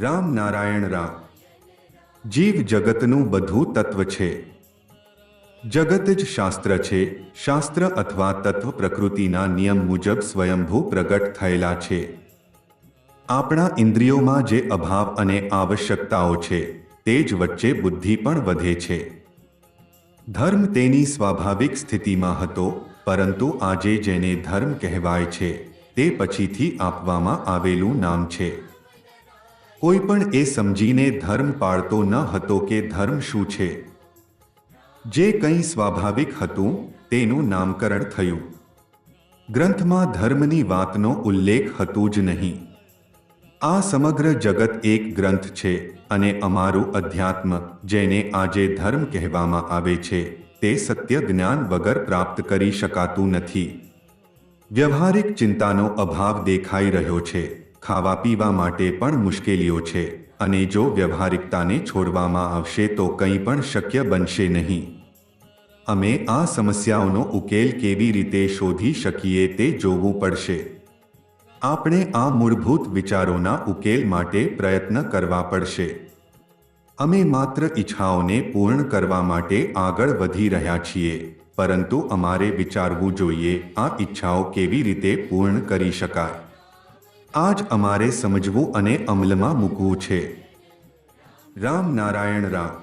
રામ નારાયણ રા. જીવ જગતનું બધું તત્વ છે. જગત જ શાસ્ત્ર છે. શાસ્ત્ર અથવા તત્વ પ્રકૃતિના નિયમ મુજબ સ્વયંભૂ પ્રગટ થયેલા છે. આપણા ઇન્દ્રિયોમાં જે અભાવ અને આવશ્યકતાઓ છે તે જ વચ્ચે બુદ્ધિ પણ વધે છે. ધર્મ તેની સ્વાભાવિક સ્થિતિમાં હતો, પરંતુ આજે જેને ધર્મ કહેવાય છે તે પછીથી આપવામાં આવેલું નામ છે. કોઈ પણ એ સમજીને ધર્મ પાળતો ન હતો કે ધર્મ શું છે. જે કંઈ સ્વાભાવિક હતું તેનું નામકરણ થયું. ગ્રંથમાં ધર્મની વાતનો ઉલ્લેખ હતું જ નહીં. આ સમગ્ર જગત એક ગ્રંથ છે અને અમારું અધ્યાત્મ, જેને આજે ધર્મ કહેવામાં આવે છે, તે સત્ય જ્ઞાન વગર પ્રાપ્ત કરી શકાતું નથી. વ્યવહારિક ચિંતાનો અભાવ દેખાઈ રહ્યો છે. ખાવા પીવા માટે પણ મુશ્કેલીઓ છે, અને જો વ્યવહારિકતાને છોડવામાં આવશે તો કંઈ પણ શક્ય બનશે નહીં. અમે આ સમસ્યાઓનો ઉકેલ કેવી રીતે શોધી શકીએ તે જોવું પડશે. આપણે આ મૂળભૂત વિચારોના ઉકેલ માટે પ્રયત્ન કરવા પડશે. અમે માત્ર ઈચ્છાઓને પૂર્ણ કરવા માટે આગળ વધી રહ્યા છીએ, પરંતુ અમારે વિચારવું જોઈએ આ ઈચ્છાઓ કેવી રીતે પૂર્ણ કરી શકાય. આ જ અમારે સમજવું અને અમલમાં મૂકવું છે. રામ નારાયણ રા.